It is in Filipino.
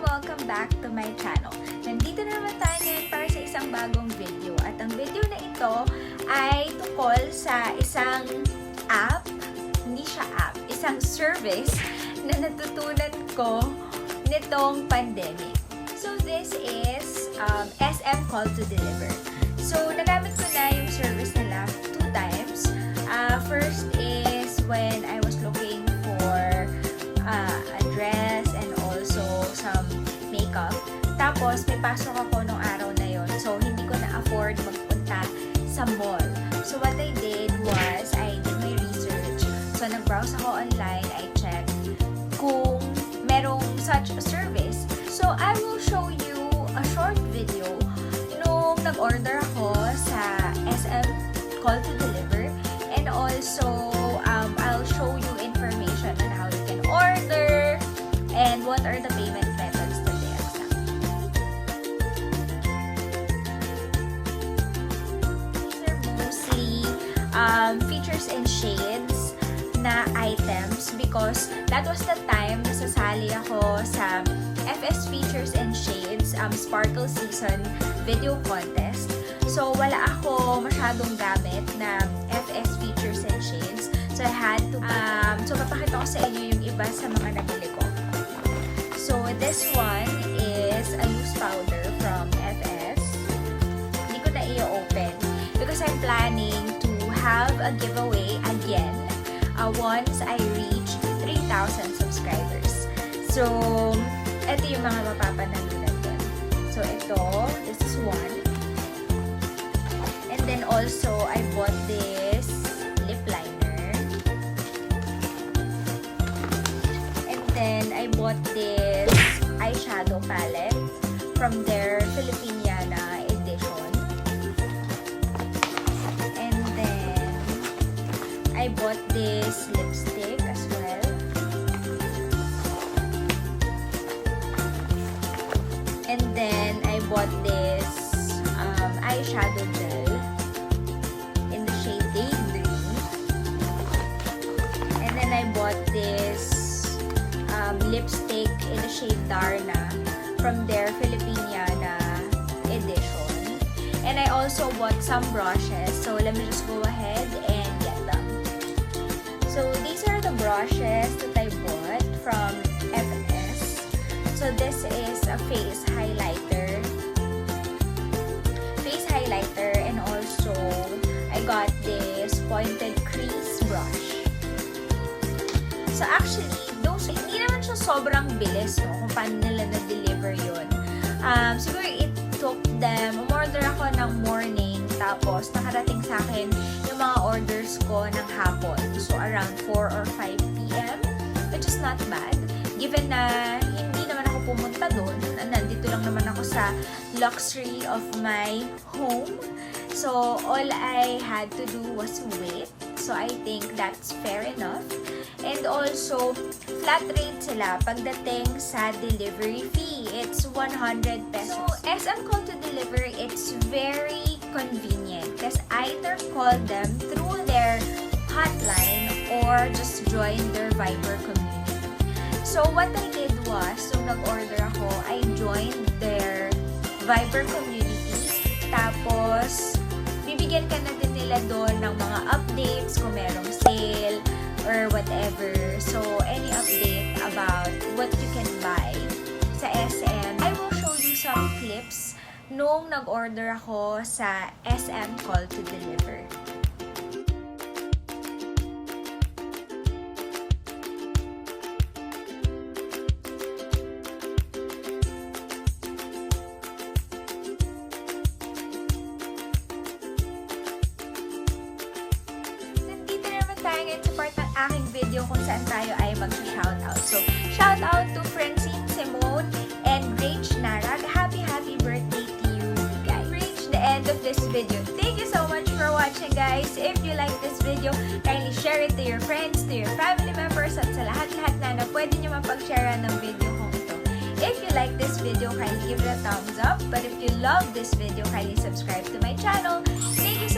welcome back to my channel. Nandito na naman tayo ngayon para sa isang bagong video. At ang video na ito ay tungkol sa isang app, hindi siya app, isang service na natutunan ko nitong pandemic. So this is SM Call to Deliver. So nagamit ko na yung service nila 2 times. First is when I was looking for a dress and also some makeup. Tapos, may pasok ako nung araw na yon. So, hindi ko na-afford magpunta sa mall. So, what I did was, I did my research. So, nag-browse ako online. I checked kung merong such a service. So, I will show you a short video nung nag-order ako sa SM Call to Deliver. And also, I'll show you information on how you can order and what are the payment methods that they accept. These are mostly features and shades na items because that was the time na sasali ako sa FS Features and Shades Sparkle Season Video Contest. So, wala ako masyadong gamit na FS Features and Shades. So, I had to, papakita ko sa inyo yung iba sa mga nabili ko. So, this one is a loose powder from FS. Hindi ko na i-open because I'm planning to have a giveaway again once I reach 3,000 subscribers. So, ito yung mga mapapanalunan doon. So, this is one. And then also, I bought this lip liner. And then, I bought this eyeshadow palette from their Filipiniana edition. And then, I bought this lipstick as well. And then, I bought this eyeshadow gel in the shade Daydream. And then, I bought this lipstick in the shade Darna from their Filipiniana edition. And I also bought some brushes. So, let me just go ahead and get them. So, these are the brushes that I bought from FS. So, this is a face highlighter. And also, I got this pointed crease brush. So, actually, hindi naman siya sobrang bilis, no? Kung paano nila na-deliver yun. Siguro it took them, umorder ako ng morning, tapos nakarating sa akin yung mga orders ko ng hapon. So, around 4 or 5 p.m., which is not bad. Given na hindi naman ako pumunta doon, nandito lang naman ako sa luxury of my home. So, all I had to do was wait. So, I think that's fair enough. And also, flat rate sila pagdating sa delivery fee. It's 100 pesos. So, SM Call to Deliver, it's very convenient because either call them through their hotline or just join their Viber community. So, what I did was, so nag-order ako, I joined their Viber community. Tapos, bibigyan ka na din nila doon ng mga updates kung merong sale or whatever. So, any update about what you can buy sa SM. I will show you some clips nung nag-order ako sa SM Call to Deliver. Tayo ngayon sa part ng aking video kung saan tayo ay mag-shoutout. So, shoutout to Francine Simone and Rach Narag. Happy birthday to you guys. Reach the end of this video. Thank you so much for watching, guys. If you like this video, kindly share it to your friends, to your family members, at sa lahat-lahat na pwede nyo mapag-share ng video kong ito. If you like this video, kindly give it a thumbs up. But if you love this video, kindly subscribe to my channel. Thank you so